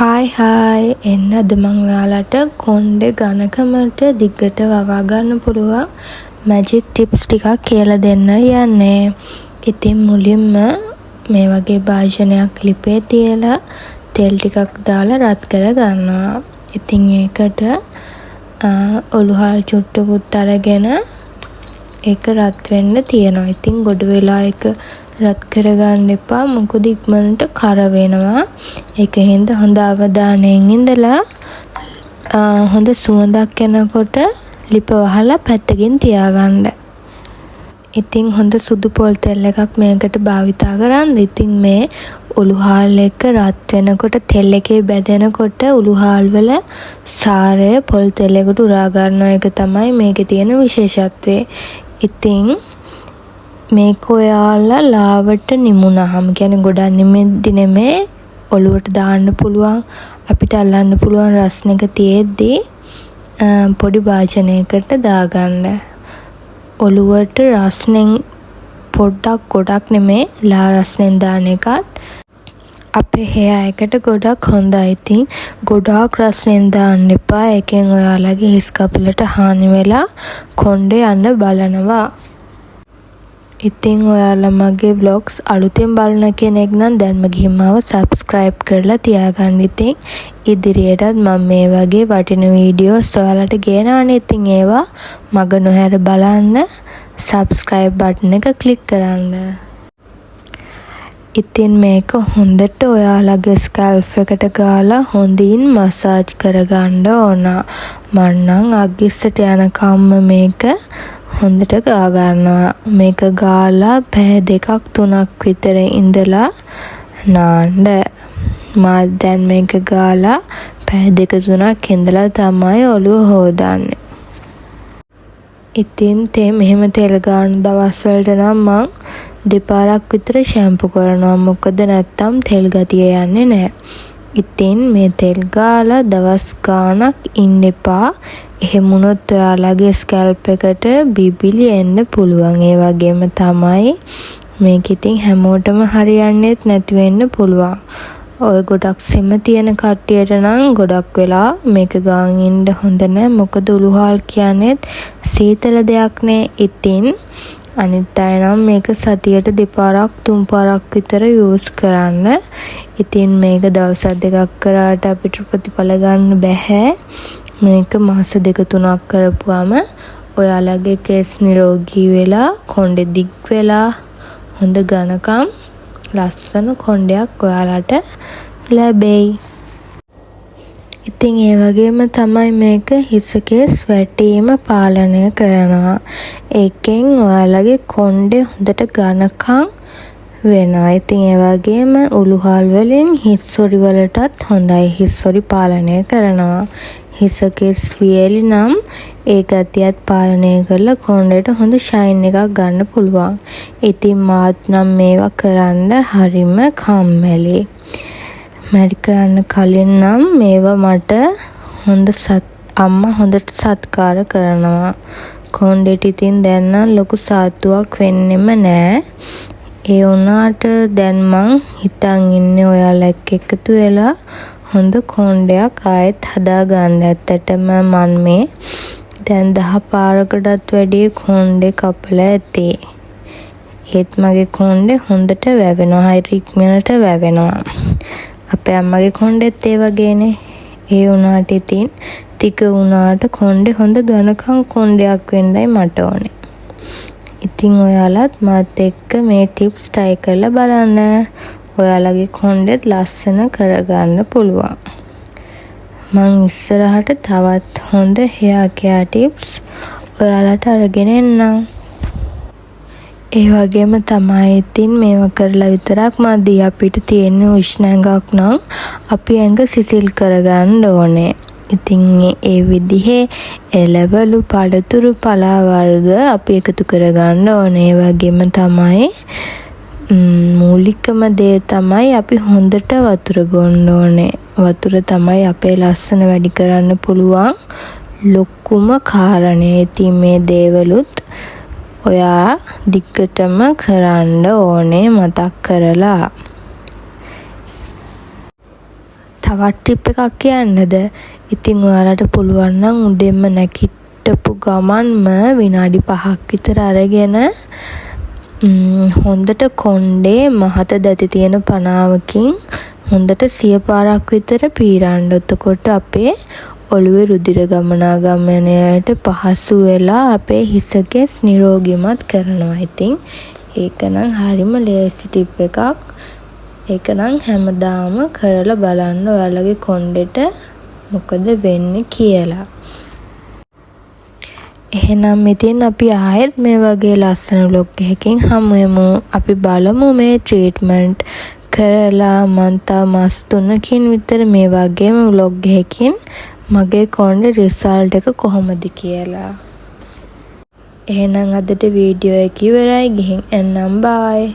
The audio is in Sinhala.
හායි එන්න අද මම ඔයාලට කොණ්ඩේ ඝනකමට දිගට වවා ගන්න පුළුවන් මැජික් ටිප්ස් ටිකක් කියලා දෙන්න යන්නේ. ඉතින් මුලින්ම මේ වගේ භාජනයක් ලිපේ තියලා තෙල් ටිකක් දාලා රත් කර ගන්නවා. ඉතින් ඒකට ඔලුහල් චුට්ටකුත් අරගෙන ඒක රත් වෙන්න තියනවා. ඉතින් ගොඩ වෙලා ඒක රත් කරගන්න එපා, මොකද ඉක්මනට කර වෙනවා. ඒක හින්දා හොඳ අවධානයෙන් ඉඳලා හොඳ සුවඳක් එනකොට ලිප වහලා පැත්තකින් තියාගන්න. ඉතින් හොඳ සුදු පොල් තෙල් එකක් මේකට භාවිතා කරන්න. ඉතින් මේ උළුහාල් එක රත් වෙනකොට තෙල් එකේ බැදෙනකොට උළුහාල් වල සාරය පොල් තෙල් එකට උරා ගන්නවා. ඒක තමයි මේකේ තියෙන විශේෂත්වය. ඉතින් මේක ඔයාලා ලාවට නිමුණාම කියන්නේ ගොඩක් නිමෙද්දි නෙමේ ඔලුවට දාන්න පුළුවන්, අපිට අල්ලන්න පුළුවන් රස්නෙක තියෙද්දි පොඩි භාජනයකට දාගන්න. ඔලුවට රස්නෙන් පොඩ්ඩක් ගොඩක් නෙමේ ලා රස්නෙන් දාන එකත් අපේ hair එකට ගොඩක් හොඳයි. ඉතින් ගොඩාක් රස්නෙන් දාන්න එපා. ඒකෙන් ඔයාලගේ හිස් කපලට හානි වෙලා කොණ්ඩේ යන්න බලනවා. ඉතින් ඔයාලා මගේ vlogs අලුතෙන් බලන කෙනෙක් නම් දැන්ම ගිහින් මාව subscribe කරලා තියාගන්න. ඉතින් ඉදිරියටත් මම මේ වගේ වටින වීඩියෝස් ඔයාලට ගෙනවන්නේ. ඉතින් ඒවා මග නොහැර බලන්න subscribe button එක click කරන්න. ඉතින් මේක හොඳට ඔයාලගේ scalp එකට ගාලා හොඳින් මසාජ් කරගන්න ඕන. මම නම් අගිස්සට යනකම්ම මේක හොඳට ගා ගන්නවා. මේක ගාලා පැය 2-3ක් විතර ඉඳලා නාන්න. මම දැන් මේක ගාලා පැය 2-3ක් ඉඳලා තමයි ඔළුව හොදන්නේ. ඉතින් මෙහෙම තෙල් ගන්න දවස් වලට නම් මං දෙපාරක් විතර ෂැම්පු කරනවා. මොකද නැත්තම් තෙල් ගතිය යන්නේ නැහැ. ඉතින් මේ තෙල් ගාලා දවස් ගාණක් ඉන්න එපා. එහෙම වුණොත් ඔයාලගේ ස්කැල්ප් එකට බිබිලි එන්න පුළුවන්. ඒ වගේම තමයි මේක ඉතින් හැමෝටම හරියන්නේත් නැති වෙන්න පුළුවන්. ඔය ගොඩක් සෙම තියෙන කට්ටියට නම් ගොඩක් වෙලා මේක ගාන් ඉන්න හොඳ නැහැ. මොකද උළුහාල් කියන්නේ සීතල දෙයක් නේ. ඉතින් අනිත් අය නම් මේක සතියට 2-3 පාරක් විතර යූස් කරන්න. ඉතින් මේක දවස් දෙකක් කරාට අපිට ප්‍රතිඵල ගන්න බැහැ. මේක මාස 2-3ක් කරපුවාම ඔයාලගේ කේස් නිරෝගී වෙලා කොණ්ඩේ දිග් වෙලා හොඳ ඝනකම් ලස්සන කොණ්ඩයක් ඔයාලට ලැබෙයි. ඉතින් ඒ වගේම තමයි මේක හිස කේස් වැටීම පාලනය කරනවා. ඒකෙන් ඔයාලගේ කොණ්ඩේ හොඳට ඝනකම් වෙනවා. ඉතින් ඒ වගේම උළුහාල් වලින් හිස් සොරි වලටත් හොඳයි. හිස් සොරි පාලනය කරනවා. හිස කේස් වියලි නම් ඒ ගතියත් පාලනය කරලා කොණ්ඩේට හොඳ ෂයින් එකක් ගන්න පුළුවන්. ඉතින් මාත් නම් මේවා කරන්න හරිම කම්මැලි. මැඩි කරන්න කලින් නම් මේවා මට අම්මා හොඳට සත්කාර කරනවා. කොණ්ඩේට ඉතින් දැන් නම් ලොකු සාත්තුවක් වෙන්නෙම නෑ. ඒ වුණාට දැන් මං හිතන් ඉන්නේ ඔයාලා එක්ක එකතු වෙලා හොඳ කොණ්ඩයක් ආයෙත් හදා ගන්න. ඇත්තටම මම මේ දැන් 10 පාරකටත් වැඩි කොණ්ඩේ කපලා ඇති. ඒත් මගේ කොණ්ඩේ හොඳට වැවෙනවා. හරි ඉක්මනට වැවෙනවා. අපේ අම්මගේ කොණ්ඩෙත් ඒ වගේනේ. ඒ වුණාට ඉතින් ටික වුණාට කොණ්ඩේ හොඳ ඝනකම් කොණ්ඩයක් වෙන්නයි මට ඕනේ. ඉතින් ඔයාලත් මාත් එක්ක මේ ටිප්ස් try කරලා බලන්න. ඔයාලගේ කොණ්ඩෙත් ලස්සන කරගන්න පුළුවන්. මං ඉස්සරහට තවත් හොඳ hair care tips ඔයාලට අරගෙන එන්නම්. ඒ වගේම තමයි ඉතින් මේව කරලා විතරක් මදි. අපිට තියෙන උෂ්ණ ඇඟක් නම් අපි ඇඟ සිසිල් කරගන්න ඕනේ. ඉතින් ඒ විදිහේ එළවලු පළතුරු පලා වර්ග අපි එකතු කරගන්න ඕනේ. ඒ වගේම තමයි මූලිකම දේ තමයි අපි හොඳට වතුර බොන්න ඕනේ. වතුර තමයි අපේ ලස්සන වැඩි කරන්න පුළුවන් ලොකුම කාරණේ. ඉතින් මේ දේවලුත් ඔයා දිග්ගටම කරන්න ඕනේ මතක් කරලා. තවත් ටිප් එකක් කියන්නද? ඉතින් ඔයාලට පුළුවන් නම් උදෙන්ම නැගිටපු ගමන්ම විනාඩි 5ක් විතර අරගෙන හොඳට කොණ්ඩේ මහත දැති තියෙන පනාවකින් හොඳට 100 පාරක් විතර පීරන්න. එතකොට අපේ ඔළුවේ රුධිර ගමනාගමනයට පහසු වෙලා අපේ හිස කෙස් නිරෝගීමත් කරනවා. ඉතින් ඒක නම් හරිම ලේසි ටිප් එකක්. ඒක නම් හැමදාම කරලා බලන්න ඔයාලගේ කොණ්ඩෙට මොකද වෙන්නේ කියලා. එහෙනම් ඉතින් අපි ආයෙත් මේ වගේ ලස්සන vlog එකකින් හමු වෙමු. අපි බලමු මේ ට්‍රීට්මන්ට් කරලා මං තා මාස 3කින් විතර මේ වගේම vlog එකකින් මගේ කොණ්ඩේ රිසල්ට් එක කොහොමද කියලා. එහෙනම් අදට වීඩියෝ එක ඉවරයි. ගිහින් එන්නම් බයි.